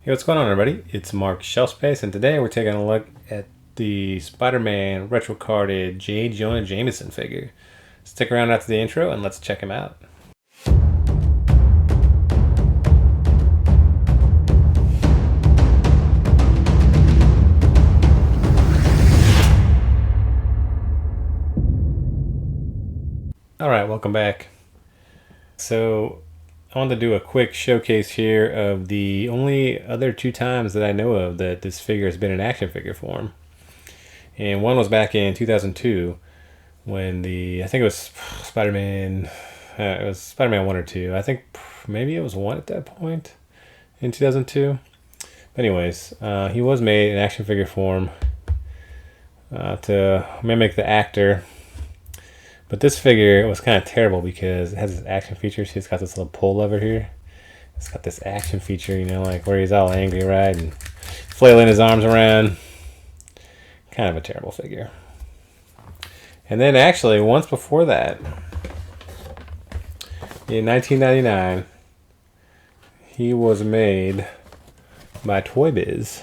Hey, what's going on, everybody? It's Mark Shelf Space, and today we're taking a look at the Spider-Man retro-carded Jonah Jameson figure. Stick around after the intro and let's check him out. Alright, welcome back. So, I wanted to do a quick showcase here of the only other two times that I know of that this figure has been in action figure form. And one was back in 2002 when I think it was Spider-Man, it was Spider-Man 1 or 2. I think maybe it was 1 at that point in 2002. But anyways, he was made in action figure form to mimic the actor. But this figure was kind of terrible because it has this action feature. He's got this little pull lever here. It's got this action feature, you know, like where he's all angry, right? And flailing his arms around. Kind of a terrible figure. And then actually, once before that, in 1999, he was made by Toy Biz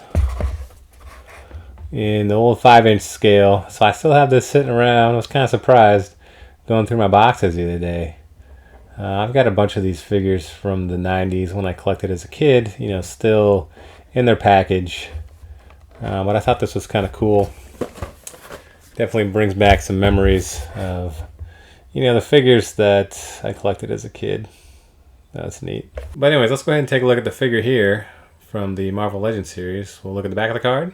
in the old 5-inch scale. So I still have this sitting around. I was kind of surprised going through my boxes the other day. I've got a bunch of these figures from the 90s when I collected as a kid, you know, still in their package. But I thought this was kind of cool. Definitely brings back some memories of, you know, the figures that I collected as a kid. That's neat. But anyways, let's go ahead and take a look at the figure here from the Marvel Legends series. We'll look at the back of the card.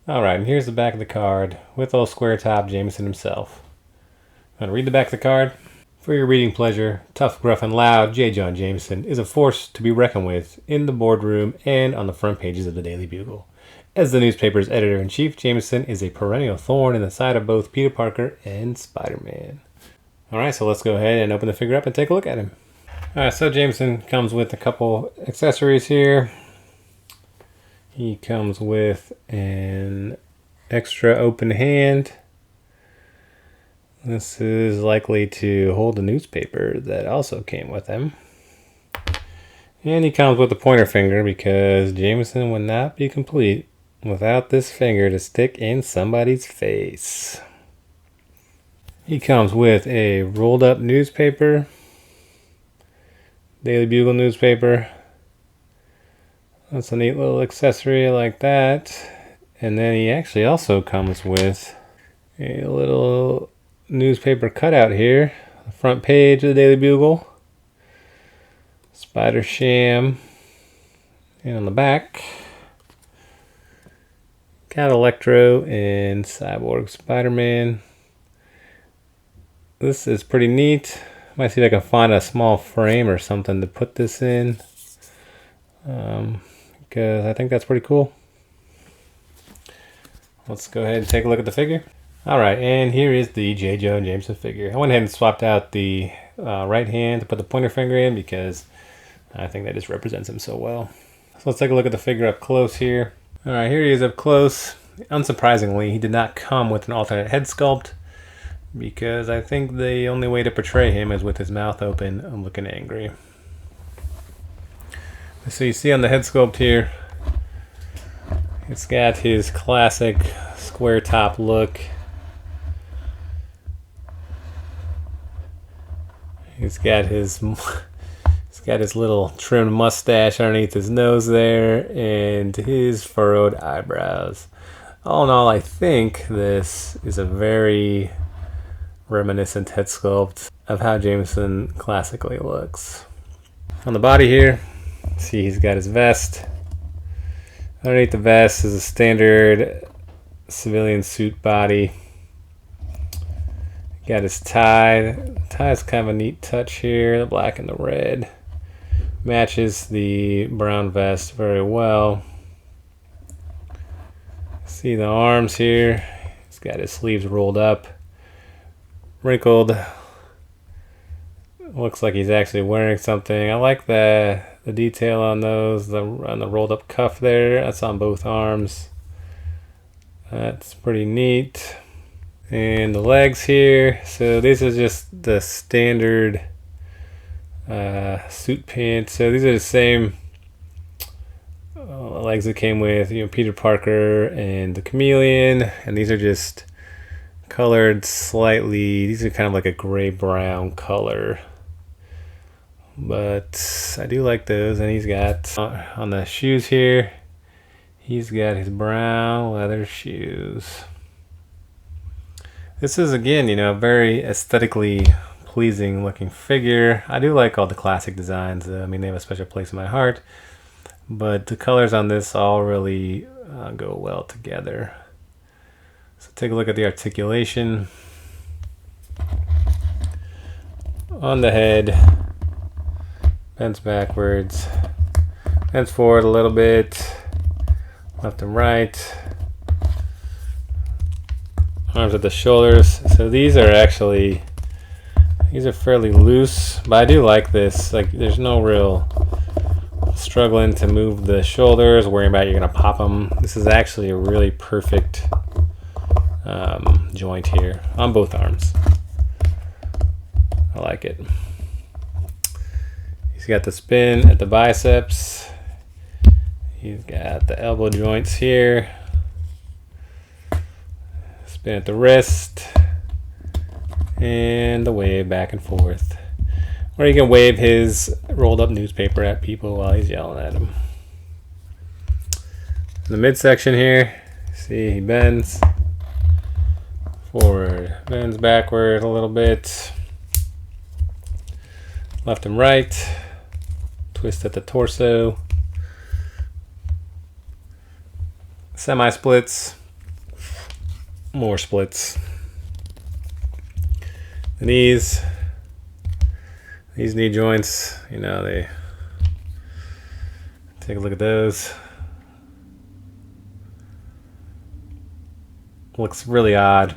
Alright, and here's the back of the card with little square top Jameson himself. I'm going to read the back of the card. For your reading pleasure, tough, gruff, and loud, J. Jonah Jameson is a force to be reckoned with in the boardroom and on the front pages of the Daily Bugle. As the newspaper's editor-in-chief, Jameson is a perennial thorn in the side of both Peter Parker and Spider-Man. Alright, so let's go ahead and open the figure up and take a look at him. Alright, so Jameson comes with a couple accessories here. He comes with an extra open hand. This is likely to hold a newspaper that also came with him. And he comes with a pointer finger because Jameson would not be complete without this finger to stick in somebody's face. He comes with a rolled up newspaper, Daily Bugle newspaper. That's a neat little accessory like that. And then he actually also comes with a little newspaper cutout here, the front page of the Daily Bugle, Spider Sham, and on the back got Electro and Cyborg Spider-Man. This is pretty neat. Might see if I can find a small frame or something to put this in, because I think that's pretty cool. Let's go ahead and take a look at the figure. Alright, and here is the J. Jonah Jameson figure. I went ahead and swapped out the right hand to put the pointer finger in because I think that just represents him so well. So let's take a look at the figure up close here. Alright, here he is up close. Unsurprisingly, he did not come with an alternate head sculpt because I think the only way to portray him is with his mouth open and looking angry. So you see on the head sculpt here, it's got his classic square top look. He's got his little trimmed mustache underneath his nose there and his furrowed eyebrows. All in all, I think this is a very reminiscent head sculpt of how Jameson classically looks. On the body here, see he's got his vest. Underneath the vest is a standard civilian suit body. Got his tie. The tie is kind of a neat touch here. The black and the red matches the brown vest very well. See the arms here. He's got his sleeves rolled up, wrinkled. Looks like he's actually wearing something. I like the detail on those. On the rolled up cuff there. That's on both arms. That's pretty neat. And the legs here, so this is just the standard suit pants. So these are the same legs it came with, Peter Parker and the Chameleon, and these are just colored slightly. These are kind of like a gray brown color, but I do like those. And he's got on the shoes here, he's got his brown leather shoes. This is, again, a very aesthetically pleasing looking figure. I do like all the classic designs. I mean, they have a special place in my heart, but the colors on this all really go well together. So take a look at the articulation on the head. Bends backwards, bends forward a little bit, left and right. Arms at the shoulders. So these are fairly loose, but I do like this. Like, there's no real struggling to move the shoulders, worrying about you're gonna pop them. This is actually a really perfect joint here on both arms. I like it. He's got the spin at the biceps. He's got the elbow joints here. Spin at the wrist. And the wave back and forth. Or you can wave his rolled up newspaper at people while he's yelling at them. In the midsection here, see, he bends forward, bends backward a little bit, left and right, twist at the torso, semi splits, more splits. The knees, these knee joints, they take a look at those. Looks really odd,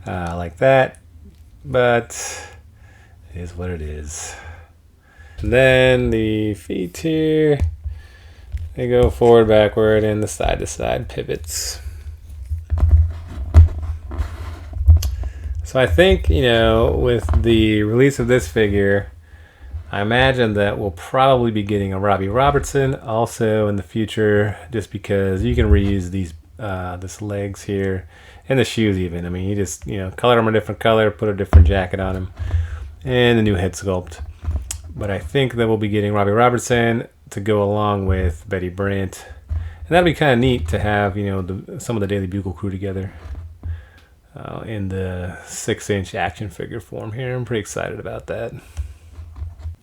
like that, but it is what it is. And then the feet here, they go forward, backward, and the side to side pivots. So I think, with the release of this figure, I imagine that we'll probably be getting a Robbie Robertson also in the future, just because you can reuse these this legs here and the shoes even. I mean, you just, color them a different color, put a different jacket on him, and the new head sculpt. But I think that we'll be getting Robbie Robertson to go along with Betty Brant, and that'll be kind of neat to have, some of the Daily Bugle crew together. In the 6-inch action figure form here. I'm pretty excited about that.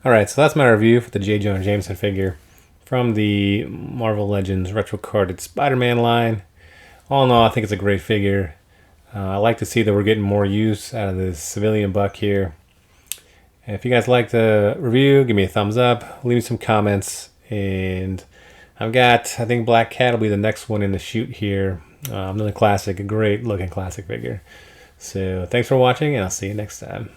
Alright, so that's my review for the J. Jonah Jameson figure from the Marvel Legends retro carded Spider-Man line. All in all, I think it's a great figure. I like to see that we're getting more use out of this civilian buck here. And if you guys like the review, give me a thumbs up, leave me some comments, and I think Black Cat will be the next one in the shoot here. Another classic, a great looking classic figure. So thanks for watching, and I'll see you next time.